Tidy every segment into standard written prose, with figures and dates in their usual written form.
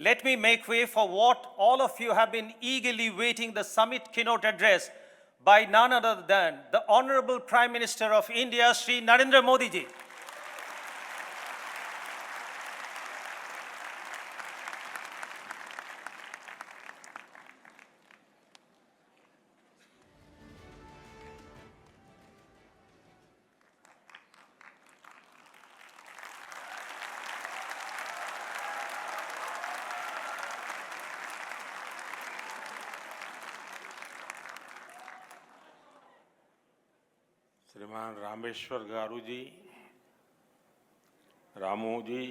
let me make way for what all of you have been eagerly waiting, the summit keynote address by none other than the Honorable Prime Minister of India, Shri Narendra Modi ji. श्रीमान रामेश्वर गारू जी, रामू जी,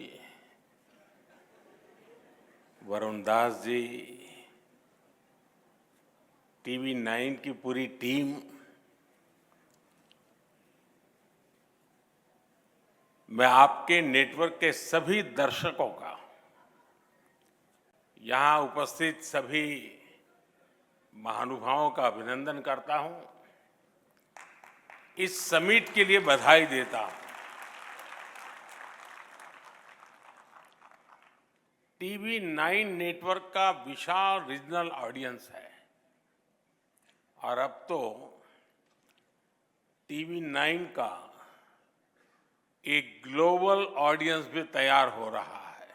Varun Das ji, TV 9 की पूरी team, मैं आपके network के सभी दर्शकों का, यहां उपस्थित सभी महानुभावों का अभिनंदन करता हूं। इस समिट के लिए बधाई देता हूं। टीवी 9 नेटवर्क का विशाल रीजनल ऑडियंस है और अब तो टीवी 9 का एक ग्लोबल ऑडियंस भी तैयार हो रहा है।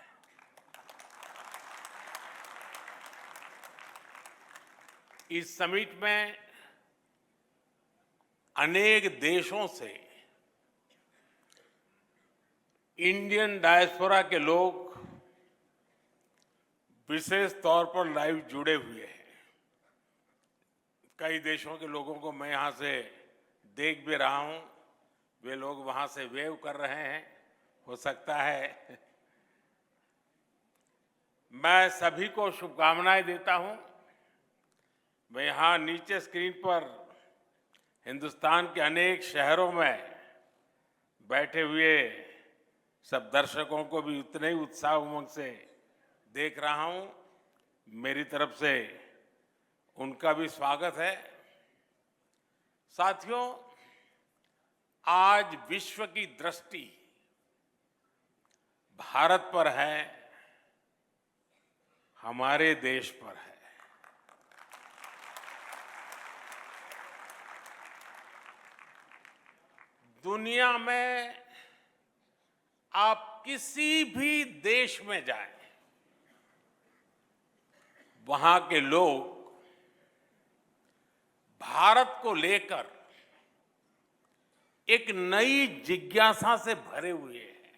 इस समिट में अनेक देशों से इंडियन डायस्पोरा के लोग विशेष तौर पर लाइव जुड़े हुए हैं। कई देशों के लोगों को मैं यहां से देख भी रहा हूं, वे लोग वहां से वेव कर रहे हैं। हो सकता है मैं सभी को शुभकामनाएं देता हूं। मैं यहां नीचे स्क्रीन पर हिंदुस्तान के अनेक शहरों में बैठे हुए सब दर्शकों को भी उतने ही उत्साह उमंग से देख रहा हूं। मेरी तरफ से उनका भी स्वागत है। साथियों, आज विश्व की दृष्टि भारत पर है, हमारे देश पर है। दुनिया में आप किसी भी देश में जाएं, वहां के लोग भारत को लेकर एक नई जिज्ञासा से भरे हुए हैं।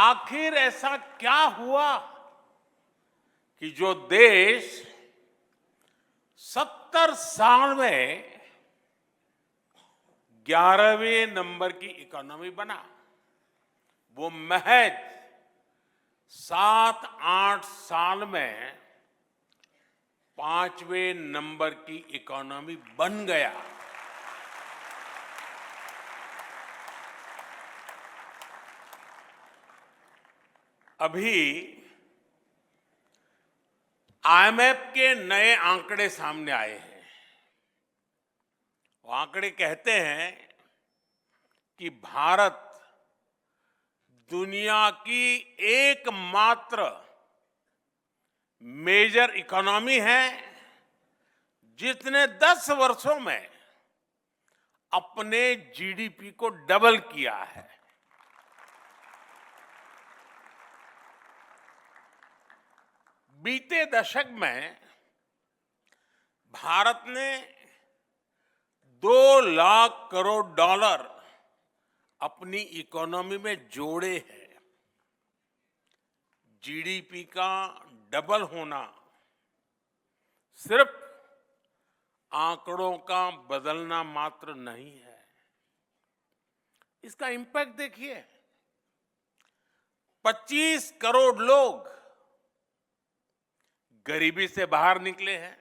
आखिर ऐसा क्या हुआ कि जो देश 70 साल में 11वें नंबर की इकोनॉमी बना, वो महज 7-8 साल में 5वें नंबर की इकोनॉमी बन गया। अभी आईएमएफ के नए आंकड़े सामने आए हैं। वो आंकड़े कहते हैं कि भारत दुनिया की एकमात्र मेजर इकोनॉमी है जिसने 10 वर्षों में अपने जीडीपी को डबल किया है। बीते दशक में भारत ने 2 लाख करोड़ डॉलर अपनी इकोनॉमी में जोड़े हैं। जीडीपी का डबल होना सिर्फ आंकड़ों का बदलना मात्र नहीं है, इसका इंपैक्ट देखिए। 25 करोड़ लोग गरीबी से बाहर निकले हैं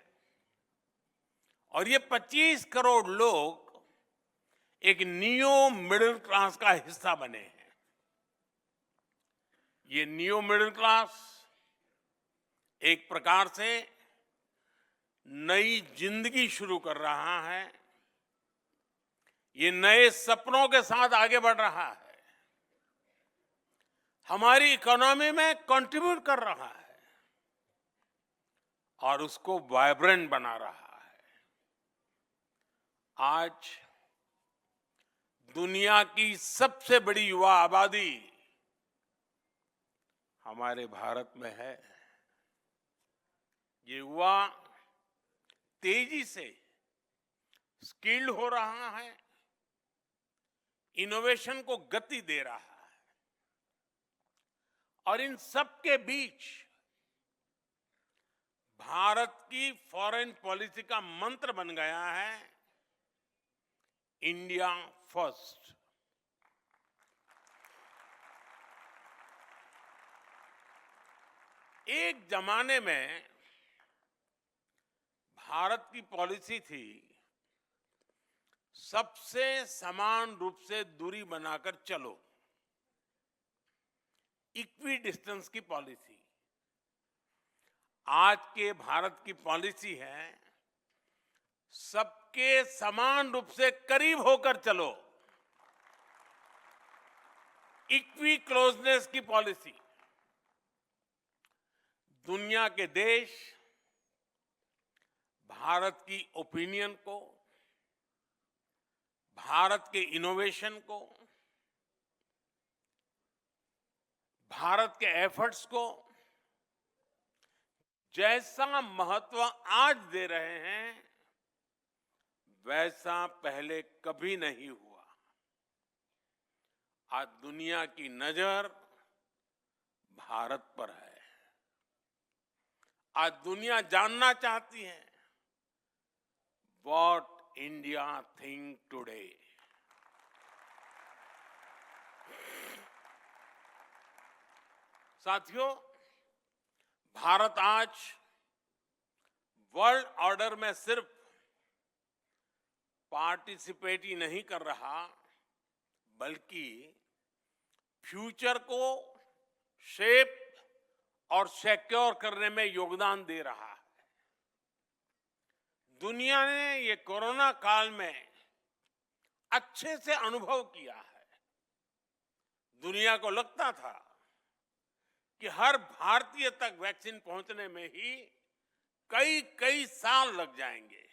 और ये 25 करोड़ लोग एक नियो मिडिल क्लास का हिस्सा बने हैं। ये नियो मिडिल क्लास एक प्रकार से नई जिंदगी शुरू कर रहा है। ये नए सपनों के साथ आगे बढ़ रहा है। हमारी इकोनॉमी में कंट्रीब्यूट कर रहा है और उसको वाइब्रेंट बना रहा है। आज दुनिया की सबसे बड़ी युवा आबादी हमारे भारत में है। ये युवा तेजी से स्किल्ड हो रहा है, इनोवेशन को गति दे रहा है और इन सब के बीच भारत की फॉरेन पॉलिसी का मंत्र बन गया है इंडिया फर्स्ट। एक जमाने में भारत की पॉलिसी थी सबसे समान रूप से दूरी बनाकर चलो, इक्वी डिस्टेंस की पॉलिसी। आज के भारत की पॉलिसी है सबके समान रूप से करीब होकर चलो, इक्वी क्लोजनेस की पॉलिसी। दुनिया के देश भारत की ओपिनियन को, भारत के इनोवेशन को, भारत के एफर्ट्स को जैसा महत्व आज दे रहे हैं वैसा पहले कभी नहीं हुआ। आज दुनिया की नजर भारत पर है। आज दुनिया जानना चाहती है व्हाट इंडिया थिंक टुडे। साथियों, भारत आज वर्ल्ड ऑर्डर में सिर्फ पार्टिसिपेट ही नहीं कर रहा बल्कि फ्यूचर को शेप और सिक्योर करने में योगदान दे रहा है। दुनिया ने ये कोरोना काल में अच्छे से अनुभव किया है। दुनिया को लगता था कि हर भारतीय तक वैक्सीन पहुंचने में ही कई साल लग जाएंगे,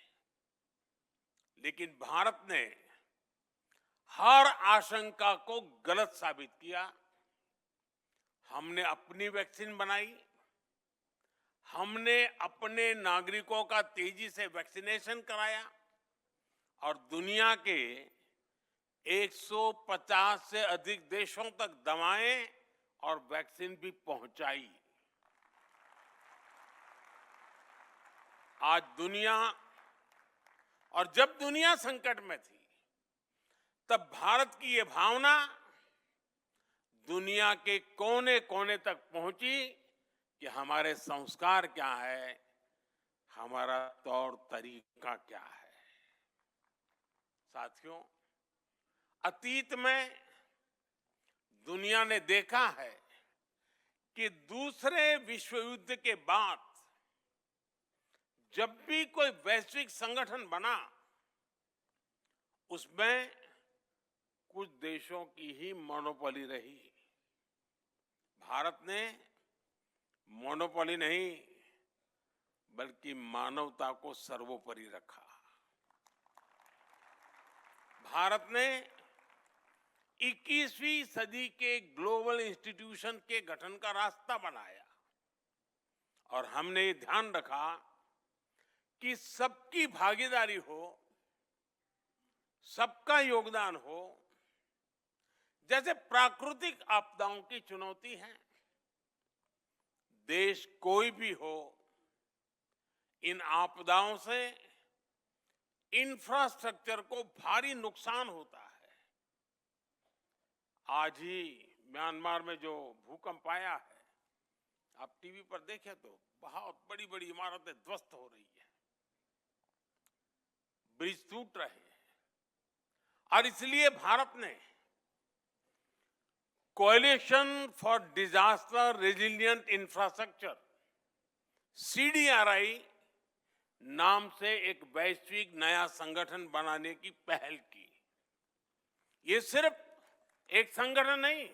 लेकिन भारत ने हर आशंका को गलत साबित किया। हमने अपनी वैक्सीन बनाई, हमने अपने नागरिकों का तेजी से वैक्सीनेशन कराया और दुनिया के 150 से अधिक देशों तक दवाएं और वैक्सीन भी पहुंचाई। आज दुनिया, और जब दुनिया संकट में थी तब भारत की ये भावना दुनिया के कोने कोने तक पहुंची कि हमारे संस्कार क्या है, हमारा तौर तरीका क्या है। साथियों, अतीत में दुनिया ने देखा है कि दूसरे विश्व युद्ध के बाद जब भी कोई वैश्विक संगठन बना उसमें कुछ देशों की ही मोनोपोली रही। भारत ने मोनोपोली नहीं बल्कि मानवता को सर्वोपरि रखा। भारत ने 21वीं सदी के ग्लोबल इंस्टीट्यूशन के गठन का रास्ता बनाया और हमने ये ध्यान रखा कि सबकी भागीदारी हो, सबका योगदान हो। जैसे प्राकृतिक आपदाओं की चुनौती है, देश कोई भी हो, इन आपदाओं से इंफ्रास्ट्रक्चर को भारी नुकसान होता है। आज ही म्यांमार में जो भूकंप आया है, आप टीवी पर देखें तो बहुत बड़ी बड़ी इमारतें ध्वस्त हो रही है, ब्रिज टूट रहे हैं और इसलिए भारत ने coalition for disaster resilient infrastructure CDRI नाम से एक वैश्विक नया संगठन बनाने की पहल की। ये सिर्फ एक संगठन नहीं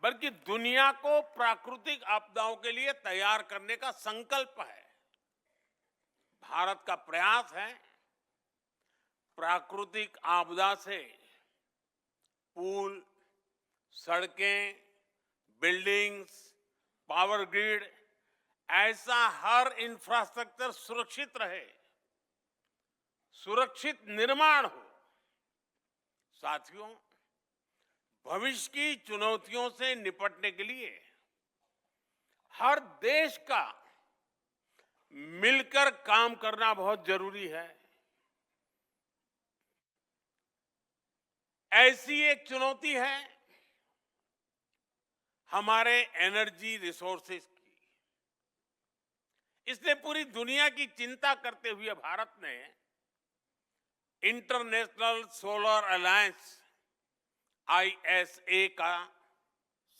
बल्कि दुनिया को प्राकृतिक आपदाओं के लिए तैयार करने का संकल्प है। भारत का प्रयास है प्राकृतिक आपदा से पुल, सड़कें, बिल्डिंग्स, पावर ग्रिड, ऐसा हर इंफ्रास्ट्रक्चर सुरक्षित रहे, सुरक्षित निर्माण हो। साथियों, भविष्य की चुनौतियों से निपटने के लिए हर देश का मिलकर काम करना बहुत जरूरी है। ऐसी एक चुनौती है हमारे एनर्जी रिसोर्सेज की। इसलिए पूरी दुनिया की चिंता करते हुए भारत ने इंटरनेशनल सोलर अलायंस ISA का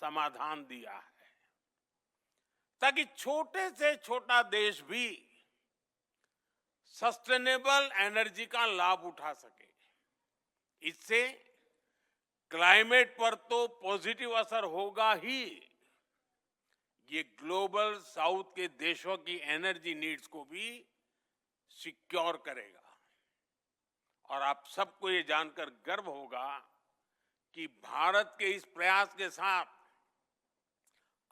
समाधान दिया है, ताकि छोटे से छोटा देश भी सस्टेनेबल एनर्जी का लाभ उठा सके। इससे क्लाइमेट पर तो पॉजिटिव असर होगा ही, ये ग्लोबल साउथ के देशों की एनर्जी नीड्स को भी सिक्योर करेगा। और आप सबको ये जानकर गर्व होगा कि भारत के इस प्रयास के साथ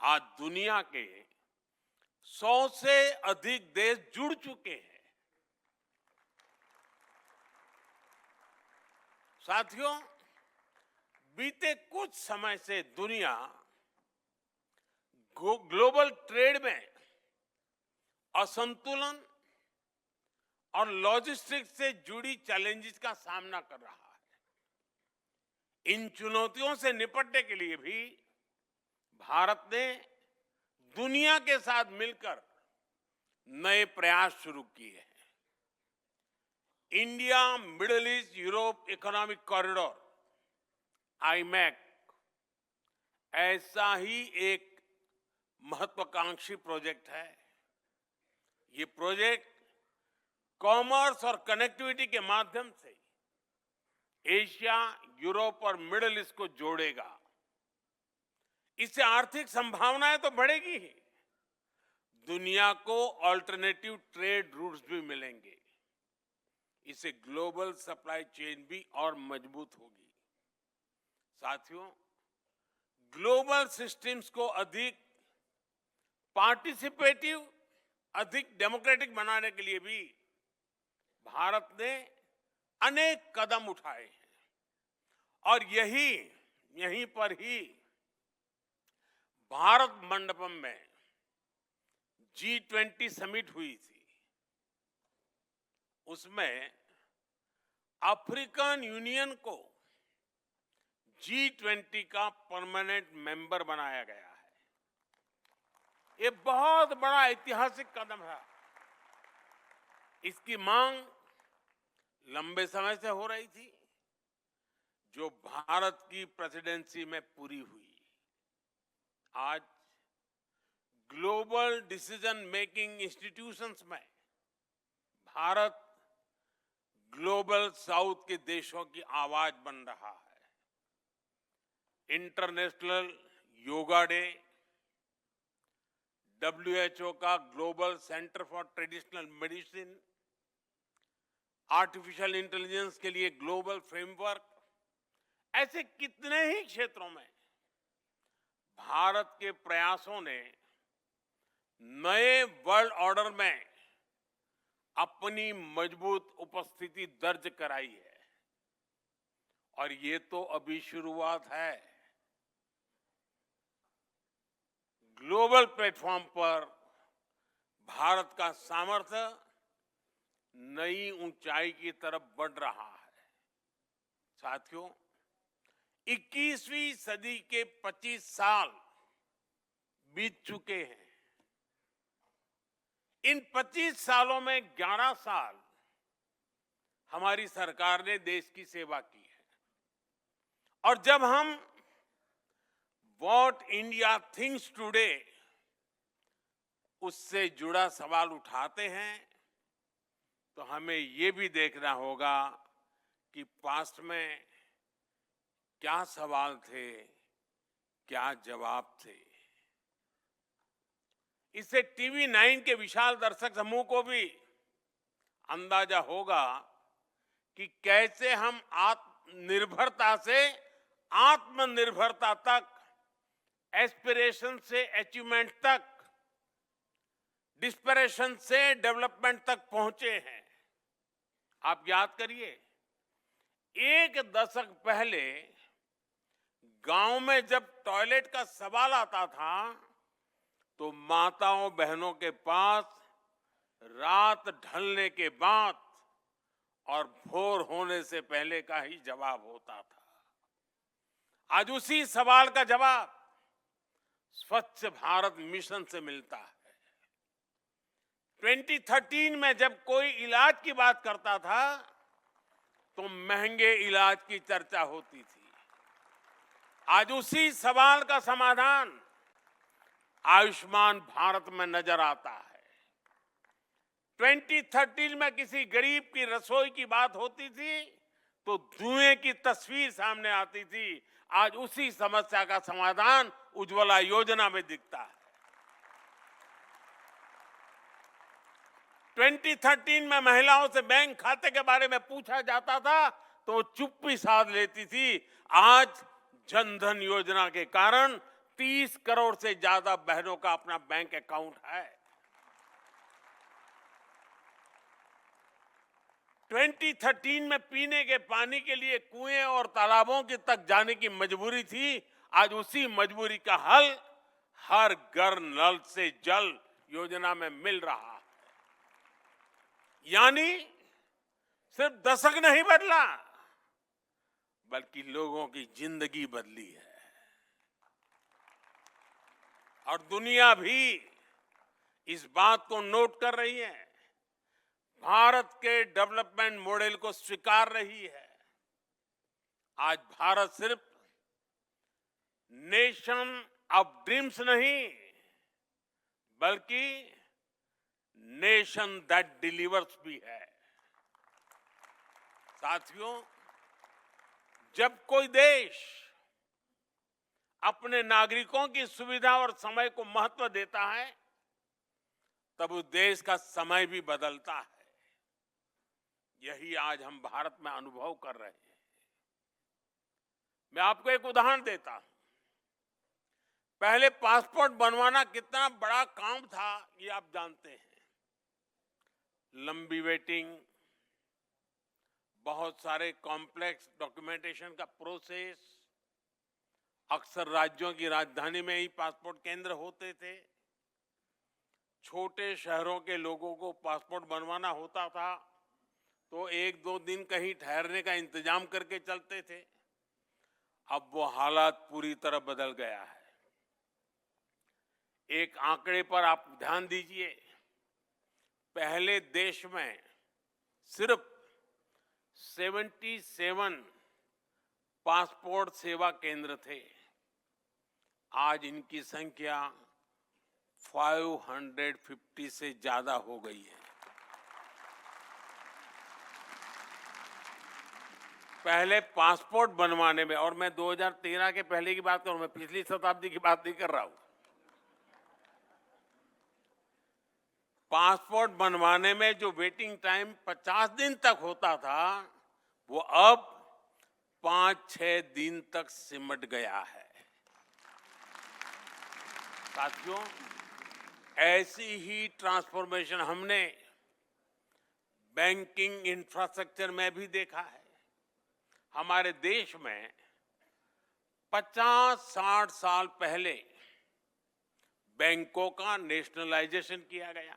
आज दुनिया के 100 से अधिक देश जुड़ चुके हैं। साथियों, बीते कुछ समय से दुनिया ग्लोबल ट्रेड में असंतुलन और लॉजिस्टिक्स से जुड़ी चैलेंजेस का सामना कर रहा है। इन चुनौतियों से निपटने के लिए भी भारत ने दुनिया के साथ मिलकर नए प्रयास शुरू किए हैं। India middle east Europe economic corridor IMEC ऐसा ही एक महत्वाकांक्षी प्रोजेक्ट है। ये प्रोजेक्ट कॉमर्स और कनेक्टिविटी के माध्यम से एशिया, यूरोप और मिडिल ईस्ट को जोड़ेगा। इससे आर्थिक संभावनाएं तो बढ़ेगी ही, दुनिया को अल्टरनेटिव ट्रेड रूट्स भी मिलेंगे। इससे ग्लोबल सप्लाई चेन भी और मजबूत होगी। साथियों, ग्लोबल सिस्टम्स को अधिक पार्टिसिपेटिव, अधिक डेमोक्रेटिक बनाने के लिए भी भारत ने अनेक कदम उठाए हैं। और यहीं पर ही भारत मंडपम में G20 समिट हुई थी। उसमें अफ्रीकन यूनियन को G20 का परमानेंट मेंबर बनाया गया है। ये बहुत बड़ा ऐतिहासिक कदम है। इसकी मांग लंबे समय से हो रही थी, जो भारत की प्रेसिडेंसी में पूरी हुई। आज ग्लोबल डिसीजन मेकिंग इंस्टीट्यूशंस में भारत ग्लोबल साउथ के देशों की आवाज बन रहा है। इंटरनेशनल योगा डे, WHO का global centre for traditional medicine, artificial intelligence के लिए ग्लोबल फ्रेमवर्क, ऐसे कितने ही क्षेत्रों में भारत के प्रयासों ने नए वर्ल्ड ऑर्डर में अपनी मजबूत उपस्थिति दर्ज कराई है। और ये तो अभी शुरुआत है। ग्लोबल प्लेटफॉर्म पर भारत का सामर्थ्य नई ऊंचाई की तरफ बढ़ रहा है। साथियों, 21वीं सदी के 25 साल बीत चुके हैं। इन 25 सालों में 11 साल हमारी सरकार ने देश की सेवा की है। और जब हम व्हाट इंडिया थिंक्स टुडे उससे जुड़ा सवाल उठाते हैं, तो हमें ये भी देखना होगा कि पास्ट में क्या सवाल थे, क्या जवाब थे। इससे टीवी 9 के विशाल दर्शक समूह को भी अंदाजा होगा कि कैसे हम आत्मनिर्भरता से आत्मनिर्भरता तक, एस्पिरेशन से अचीवमेंट तक, डिस्परेशन से डेवलपमेंट तक पहुंचे हैं। आप याद करिए, एक दशक पहले गांव में जब टॉयलेट का सवाल आता था तो माताओं बहनों के पास रात ढलने के बाद और भोर होने से पहले का ही जवाब होता था। आज उसी सवाल का जवाब स्वच्छ भारत मिशन से मिलता है। 2013 में जब कोई इलाज की बात करता था तो महंगे इलाज की चर्चा होती थी। आज उसी सवाल का समाधान आयुष्मान भारत में नजर आता है। 2013 में किसी गरीब की रसोई की बात होती थी तो धुएं की तस्वीर सामने आती थी। आज उसी समस्या का समाधान उज्ज्वला योजना में दिखता है। 2013 में महिलाओं से बैंक खाते के बारे में पूछा जाता था तो वो चुप्पी साध लेती थी। आज जनधन योजना के कारण 30 करोड़ से ज्यादा बहनों का अपना बैंक अकाउंट है। 2013 में पीने के पानी के लिए कुएं और तालाबों की तक जाने की मजबूरी थी। आज उसी मजबूरी का हल हर घर नल से जल योजना में मिल रहा है। यानी सिर्फ दशक नहीं बदला, बल्कि लोगों की जिंदगी बदली है। और दुनिया भी इस बात को नोट कर रही है, भारत के डेवलपमेंट मॉडल को स्वीकार रही है। आज भारत सिर्फ नेशन ऑफ ड्रीम्स नहीं, बल्कि नेशन दैट डिलीवर्स भी है। साथियों, जब कोई देश अपने नागरिकों की सुविधा और समय को महत्व देता है तब उस देश का समय भी बदलता है। यही आज हम भारत में अनुभव कर रहे हैं। मैं आपको एक उदाहरण देता हूं। पहले पासपोर्ट बनवाना कितना बड़ा काम था ये आप जानते हैं। लंबी वेटिंग, बहुत सारे कॉम्प्लेक्स डॉक्यूमेंटेशन का प्रोसेस, अक्सर राज्यों की राजधानी में ही पासपोर्ट केंद्र होते थे। छोटे शहरों के लोगों को पासपोर्ट बनवाना होता था तो 1-2 दिन कहीं ठहरने का इंतजाम करके चलते थे। अब वो हालात पूरी तरह बदल गया है। एक आंकड़े पर आप ध्यान दीजिए, पहले देश में सिर्फ 77 पासपोर्ट सेवा केंद्र थे। आज इनकी संख्या 550 से ज्यादा हो गई है। पहले पासपोर्ट बनवाने में, और मैं 2013 के पहले की बात कर रहा हूं, मैं पिछली शताब्दी की बात नहीं कर रहा हूं। पासपोर्ट बनवाने में जो वेटिंग टाइम 50 दिन तक होता था वो अब 5-6 दिन तक सिमट गया है। साथियों, ऐसी ही ट्रांसफॉर्मेशन हमने बैंकिंग इंफ्रास्ट्रक्चर में भी देखा है। हमारे देश में 50-60 साल पहले बैंकों का नेशनलाइजेशन किया गया,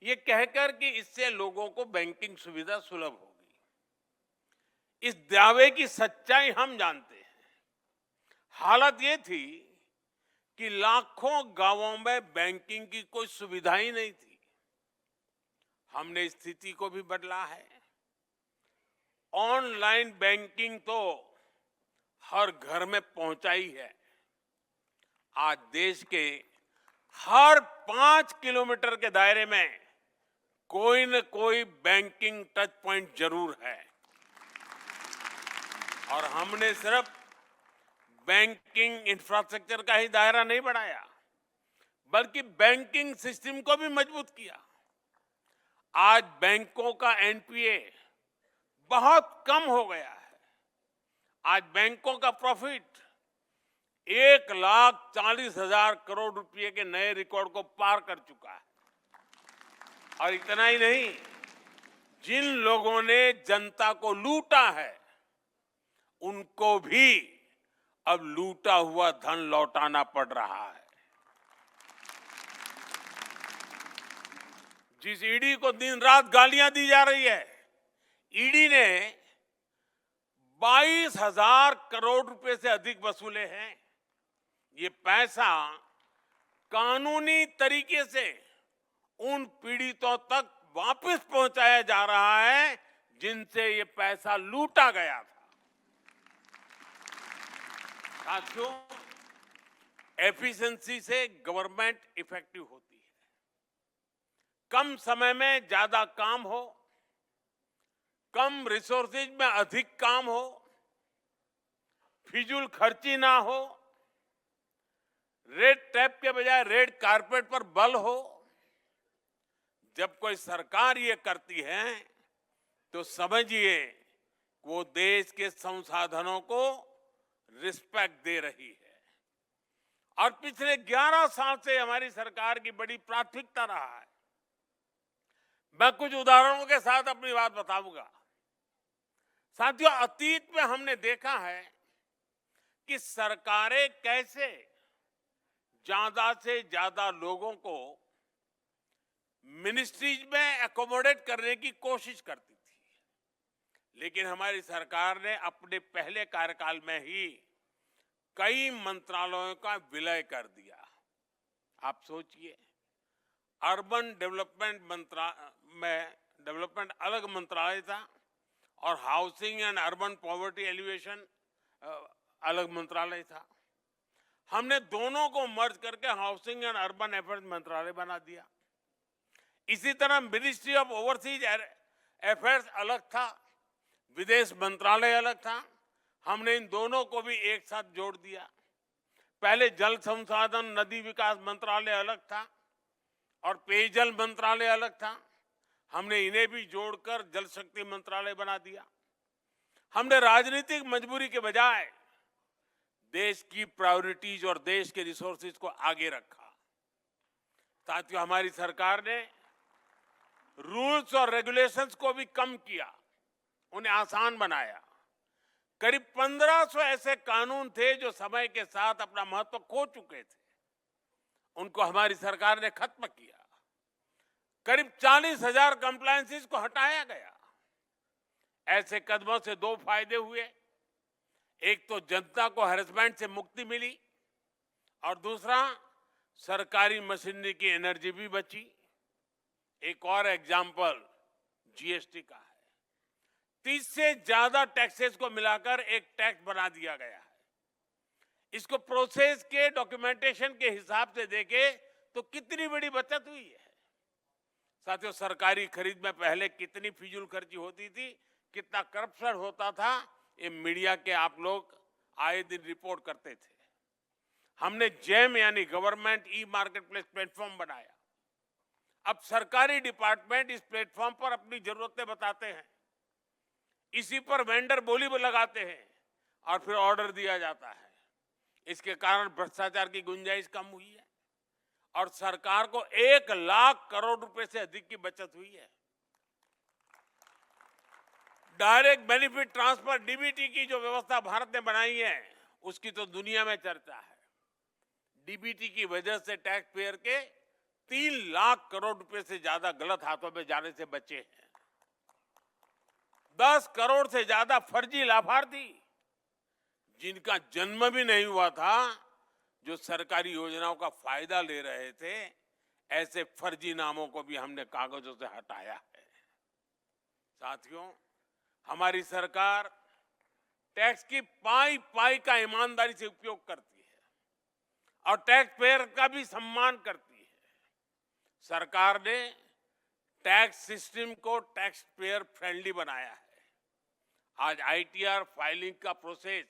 ये कहकर कि इससे लोगों को बैंकिंग सुविधा सुलभ होगी। इस दावे की सच्चाई हम जानते हैं। हालत ये थी कि लाखों गांवों में बैंकिंग की कोई सुविधा ही नहीं थी। हमने स्थिति को भी बदला है। ऑनलाइन बैंकिंग तो हर घर में पहुंचाई है। आज देश के हर 5 किलोमीटर के दायरे में कोई न कोई बैंकिंग टच पॉइंट जरूर है। और हमने सिर्फ बैंकिंग इंफ्रास्ट्रक्चर का ही दायरा नहीं बढ़ाया, बल्कि बैंकिंग सिस्टम को भी मजबूत किया। आज बैंकों का एनपीए बहुत कम हो गया है। आज बैंकों का प्रॉफिट 1,40,000 करोड़ रुपए के नए रिकॉर्ड को पार कर चुका है। और इतना ही नहीं, जिन लोगों ने जनता को लूटा है, उनको भी अब लूटा हुआ धन लौटाना पड़ रहा है। जिस ईडी को दिन रात गालियां दी जा रही है, ईडी ने 22,000 करोड़ रुपए से अधिक वसूले हैं। ये पैसा कानूनी तरीके से उन पीड़ितों तक वापस पहुंचाया जा रहा है जिनसे ये पैसा लूटा गया था। साथियों, एफिशिएंसी से गवर्नमेंट इफेक्टिव होती है। कम समय में ज्यादा काम हो, कम रिसोर्सेज में अधिक काम हो, फिजूल खर्ची ना हो, रेड टैप के बजाय रेड कारपेट पर बल हो। जब कोई सरकार ये करती है तो समझिए वो देश के संसाधनों को रिस्पेक्ट दे रही है। और पिछले 11 साल से हमारी सरकार की बड़ी प्राथमिकता रहा है। मैं कुछ उदाहरणों के साथ अपनी बात बताऊंगा। साथियों, अतीत में हमने देखा है कि सरकारें कैसे ज्यादा से ज्यादा लोगों को मिनिस्ट्रीज में एकोमोडेट करने की कोशिश करती थी, लेकिन हमारी सरकार ने अपने पहले कार्यकाल में ही कई मंत्रालयों का विलय कर दिया। आप सोचिए, अर्बन डेवलपमेंट डेवलपमेंट अलग मंत्रालय था और housing and urban poverty alleviation अलग मंत्रालय था। हमने दोनों को मर्ज करके हाउसिंग एंड अर्बन अफेयर्स मंत्रालय बना दिया। इसी तरह मिनिस्ट्री ऑफ ओवरसीज अफेयर्स अलग था, विदेश मंत्रालय अलग था। हमने इन दोनों को भी एक साथ जोड़ दिया। पहले जल संसाधन नदी विकास मंत्रालय अलग था और पेयजल मंत्रालय अलग था। हमने इन्हें भी जोड़कर जल शक्ति मंत्रालय बना दिया। हमने राजनीतिक मजबूरी के बजाय देश की प्रायोरिटीज और देश के रिसोर्सेज को आगे रखा। साथियों, हमारी सरकार ने रूल्स और रेगुलेशंस को भी कम किया, उन्हें आसान बनाया। करीब 1500 ऐसे कानून थे जो समय के साथ अपना महत्व खो चुके थे, उनको हमारी सरकार ने खत्म किया। करीब 40,000 कंप्लायंसेस को हटाया गया। ऐसे कदमों से दो फायदे हुए। एक तो जनता को हैरेसमेंट से मुक्ति मिली और दूसरा सरकारी मशीनरी की एनर्जी भी बची। एक और एग्जाम्पल जीएसटी का है। 30 से ज्यादा टैक्सेस को मिलाकर एक टैक्स बना दिया गया है। इसको प्रोसेस के डॉक्यूमेंटेशन के हिसाब से देखें तो कितनी बड़ी बचत हुई है। साथियों, सरकारी खरीद में पहले कितनी फिजूल खर्ची होती थी, कितना करप्शन होता था, ये मीडिया के आप लोग आए दिन रिपोर्ट करते थे। हमने जेम यानी government e market place platform बनाया। अब सरकारी डिपार्टमेंट इस प्लेटफॉर्म पर अपनी जरूरतें बताते हैं, इसी पर वेंडर बोली लगाते हैं और फिर ऑर्डर दिया जाता है। इसके कारण भ्रष्टाचार की गुंजाइश कम हुई है और सरकार को 1,00,000 करोड़ रुपए से अधिक की बचत हुई है। डायरेक्ट बेनिफिट ट्रांसफर डीबीटी की जो व्यवस्था भारत ने बनाई है, उसकी तो दुनिया में चर्चा है। डीबीटी की वजह से टैक्स पेयर के 3,00,000 करोड़ रुपए से ज्यादा गलत हाथों में जाने से बचे हैं। 10 करोड़ से ज्यादा फर्जी लाभार्थी जिनका जन्म भी नहीं हुआ था, जो सरकारी योजनाओं का फायदा ले रहे थे, ऐसे फर्जी नामों को भी हमने कागजों से हटाया है। साथियों, हमारी सरकार टैक्स की पाई पाई का ईमानदारी से उपयोग करती है और टैक्स पेयर का भी सम्मान करती है। सरकार ने टैक्स सिस्टम को टैक्स पेयर फ्रेंडली बनाया है। आज आईटीआर फाइलिंग का प्रोसेस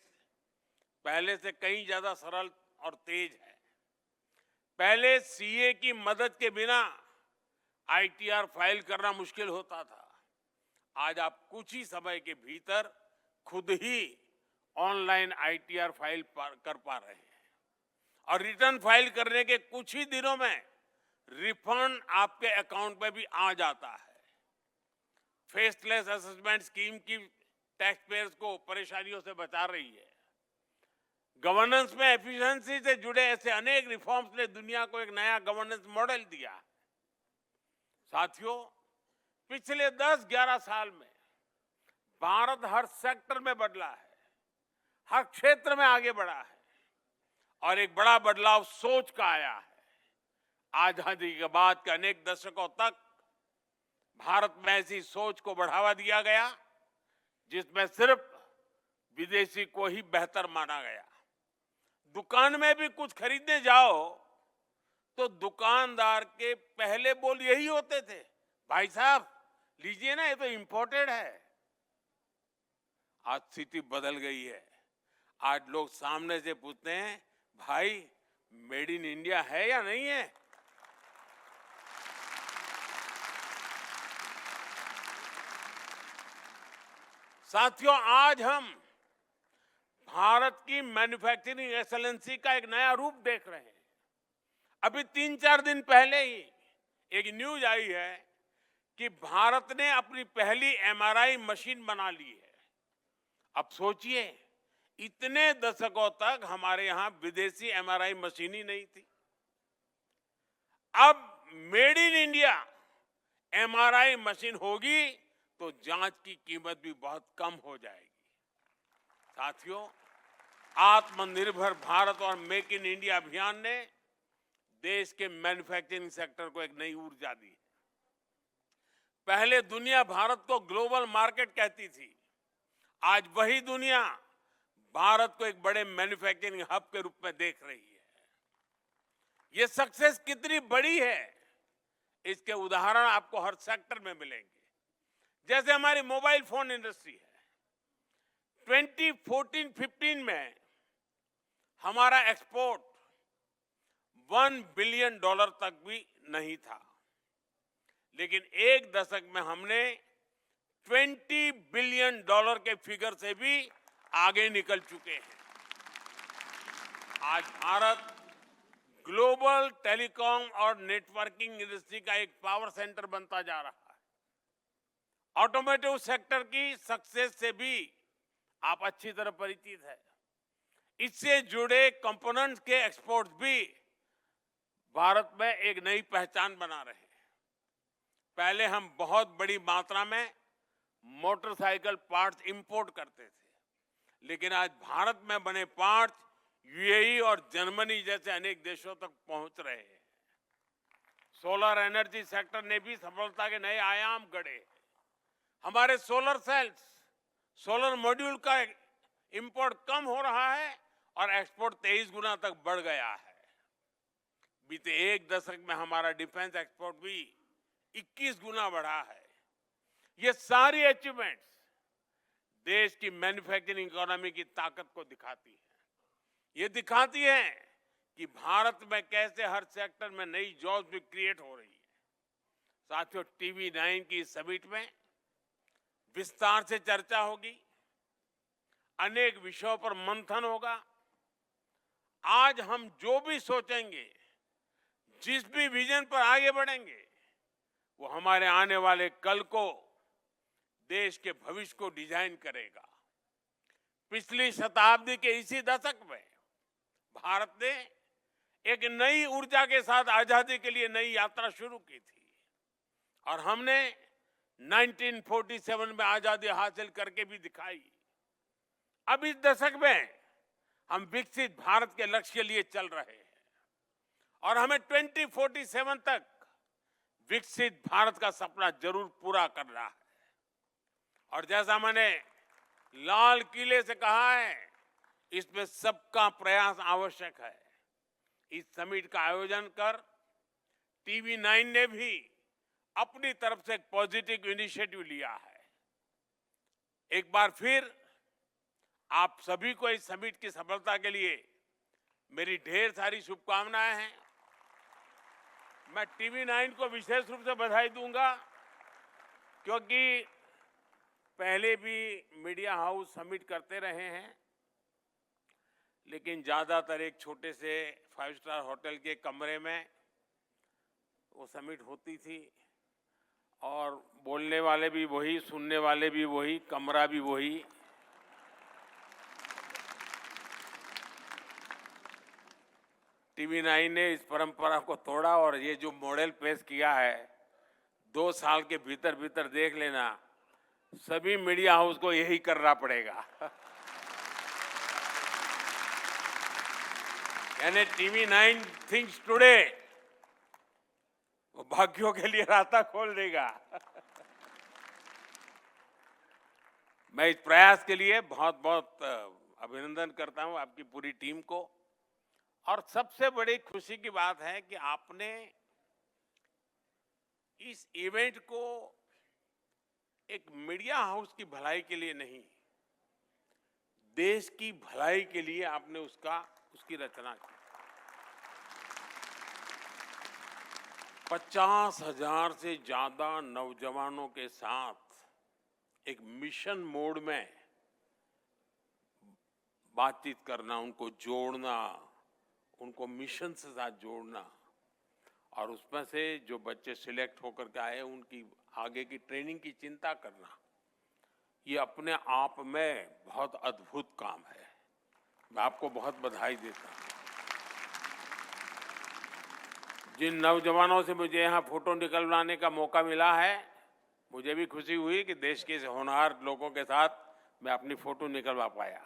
पहले से कहीं ज्यादा सरल और तेज है। पहले सीए की मदद के बिना आईटीआर फाइल करना मुश्किल होता था। आज आप कुछ ही समय के भीतर खुद ही ऑनलाइन आईटीआर फाइल कर पा रहे हैं और रिटर्न फाइल करने के कुछ ही दिनों में रिफंड आपके अकाउंट में भी आ जाता है। फेसलेस असेसमेंट स्कीम की टैक्स पेयर्स को परेशानियों से बचा रही है। गवर्नेंस में एफिशिएंसी से जुड़े ऐसे अनेक रिफॉर्म्स ने दुनिया को एक नया गवर्नेंस मॉडल दिया। साथियों, पिछले 10-11 साल में भारत हर सेक्टर में बदला है, हर क्षेत्र में आगे बढ़ा है और एक बड़ा बदलाव सोच का आया है। आजादी के बाद के अनेक दशकों तक भारत में ऐसी सोच को बढ़ावा दिया गया जिसमें सिर्फ विदेशी को ही बेहतर माना गया। दुकान में भी कुछ खरीदने जाओ तो दुकानदार के पहले बोल यही होते थे, भाई साहब लीजिए ना, ये तो इंपोर्टेड है। आज स्थिति बदल गई है। आज लोग सामने से पूछते हैं, भाई मेड इन इंडिया है या नहीं है। साथियों, आज हम भारत की मैन्युफैक्चरिंग एक्सेलेंसी का एक नया रूप देख रहे हैं। अभी 3-4 दिन पहले ही एक न्यूज आई है कि भारत ने अपनी पहली एमआरआई मशीन बना ली है। अब सोचिए, इतने दशकों तक हमारे यहां विदेशी एमआरआई मशीन ही नहीं थी। अब made in India MRI machine होगी तो जांच की कीमत भी बहुत कम हो जाएगी। साथियों, आत्मनिर्भर भारत और मेक इन इंडिया अभियान ने देश के मैन्युफैक्चरिंग सेक्टर को एक नई ऊर्जा दी। पहले दुनिया भारत को ग्लोबल मार्केट कहती थी, आज वही दुनिया भारत को एक बड़े मैन्युफैक्चरिंग हब के रूप में देख रही है। ये सक्सेस कितनी बड़ी है, इसके उदाहरण आपको हर सेक्टर में मिलेंगे। जैसे हमारी मोबाइल फोन इंडस्ट्री है। 2014-15 में हमारा एक्सपोर्ट $1 बिलियन तक भी नहीं था, लेकिन एक दशक में हमने $20 बिलियन के फिगर से भी आगे निकल चुके हैं। आज भारत ग्लोबल टेलीकॉम और नेटवर्किंग इंडस्ट्री का एक पावर सेंटर बनता जा रहा है। ऑटोमोटिव सेक्टर की सक्सेस से भी आप अच्छी तरह परिचित है। इससे जुड़े कंपोनेंट्स के एक्सपोर्ट्स भी भारत में एक नई पहचान बना रहे हैं। पहले हम बहुत बड़ी मात्रा में मोटरसाइकिल पार्ट्स इंपोर्ट करते थे, लेकिन आज भारत में बने पार्ट्स यूएई और जर्मनी जैसे अनेक देशों तक पहुंच रहे हैं। सोलर एनर्जी सेक्टर ने भी सफलता के नए आयाम गढ़े। हमारे सोलर सेल्स, सोलर मॉड्यूल का इंपोर्ट कम हो रहा है और एक्सपोर्ट 23 गुना तक बढ़ गया है। बीते एक दशक में हमारा डिफेंस एक्सपोर्ट भी 21 गुना बढ़ा है। ये सारी अचीवमेंट्स देश की मैन्युफैक्चरिंग इकोनॉमी की ताकत को दिखाती है। ये दिखाती है कि भारत में कैसे हर सेक्टर में नई जॉब्स भी क्रिएट हो रही है। साथियों, TV9 की समिट में विस्तार से चर्चा होगी, अनेक विषयों पर मंथन होगा। आज हम जो भी सोचेंगे, जिस भी विजन पर आगे बढ़ेंगे, वो हमारे आने वाले कल को, देश के भविष्य को डिजाइन करेगा। पिछली शताब्दी के इसी दशक में भारत ने एक नई ऊर्जा के साथ आजादी के लिए नई यात्रा शुरू की थी और हमने 1947 में आजादी हासिल करके भी दिखाई। अब इस दशक में हम विकसित भारत के लक्ष्य के लिए चल रहे हैं और हमें 2047 तक विकसित भारत का सपना जरूर पूरा करना है। और जैसा मैंने लाल किले से कहा है, इसमें सबका प्रयास आवश्यक है। इस समिट का आयोजन कर TV9 ने भी अपनी तरफ से एक पॉजिटिव इनिशिएटिव लिया है। एक बार फिर आप सभी को इस समिट की सफलता के लिए मेरी ढेर सारी शुभकामनाएं हैं। मैं टीवी 9 को विशेष रूप से बधाई दूंगा, क्योंकि पहले भी मीडिया हाउस समिट करते रहे हैं, लेकिन ज्यादातर एक छोटे से 5 स्टार होटल के कमरे में वो समिट होती थी और बोलने वाले भी वही, सुनने वाले भी वही, कमरा भी वही। टीवी 9 ने इस परंपरा को तोड़ा और ये जो मॉडल पेश किया है, 2 साल के भीतर भीतर देख लेना, सभी मीडिया हाउस को यही करना पड़ेगा। यानी टीवी 9 थिंक्स टुडे, वो भाग्यों के लिए रास्ता खोल देगा। मैं इस प्रयास के लिए बहुत बहुत अभिनंदन करता हूं आपकी पूरी टीम को। और सबसे बड़ी खुशी की बात है कि आपने इस इवेंट को एक मीडिया हाउस की भलाई के लिए नहीं, देश की भलाई के लिए आपने उसकी रचना की। 50,000 से ज्यादा नौजवानों के साथ एक मिशन मोड में बातचीत करना, उनको जोड़ना, उनको मिशन से साथ जोड़ना, और उसमें से जो बच्चे सिलेक्ट होकर के आए उनकी आगे की ट्रेनिंग की चिंता करना, ये अपने आप में बहुत अद्भुत काम है। मैं आपको बहुत बधाई देता हूं। जिन नौजवानों से मुझे यहाँ फोटो निकलवाने का मौका मिला है, मुझे भी खुशी हुई कि देश के होनहार लोगों के साथ मैं अपनी फोटो निकलवा पाया।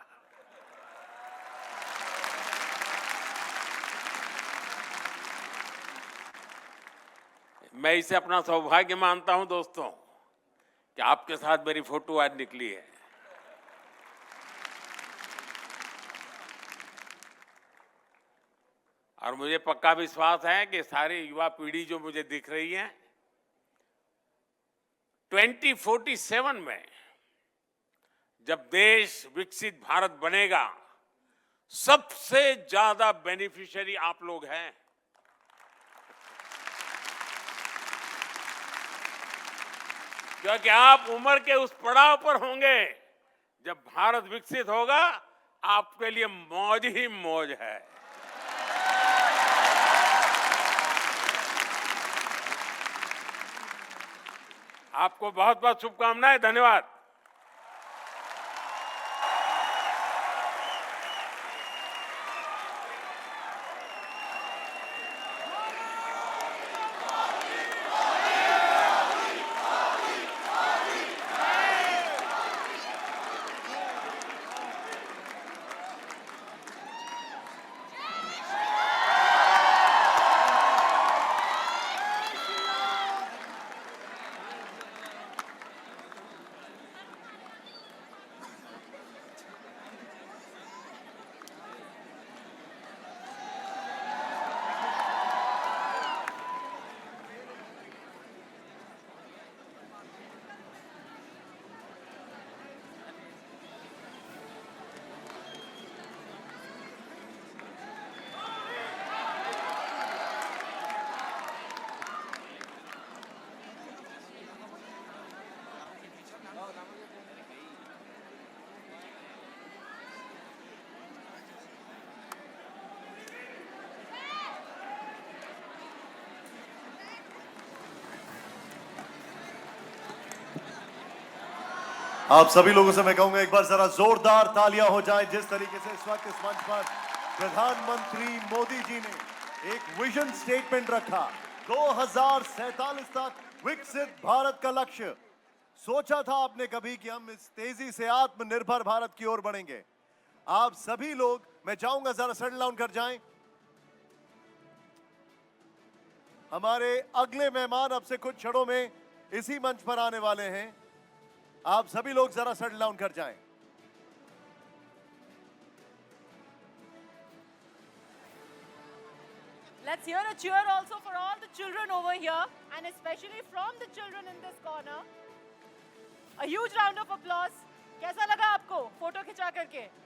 मैं इसे अपना सौभाग्य मानता हूं दोस्तों कि आपके साथ मेरी फोटो आज निकली है। और मुझे पक्का विश्वास है कि सारी युवा पीढ़ी जो मुझे दिख रही है, 2047 में जब देश विकसित भारत बनेगा, सबसे ज्यादा बेनिफिशियरी आप लोग हैं। क्योंकि आप उम्र के उस पड़ाव पर होंगे जब भारत विकसित होगा, आपके लिए मौज ही मौज है। आपको बहुत बहुत शुभकामनाएं। धन्यवाद। आप सभी लोगों से मैं कहूंगा एक बार जरा जोरदार तालियां हो जाएं। जिस तरीके से इस वक्त इस मंच पर प्रधानमंत्री मोदी जी ने एक विजन स्टेटमेंट रखा, 2047 तक विकसित भारत का लक्ष्य। सोचा था आपने कभी कि हम इस तेजी से आत्मनिर्भर भारत की ओर बढ़ेंगे? आप सभी लोग, मैं चाहूंगा जरा सेटल डाउन कर जाएं। हमारे अगले मेहमान अब से कुछ क्षणों में इसी मंच पर आने वाले हैं। आप सभी लोग जरा सेटल डाउन कर जाएं। Let's hear a cheer also for all the children over here, and especially from the children in this corner. A huge round of applause. कैसा लगा आपको फोटो खिंचा करके?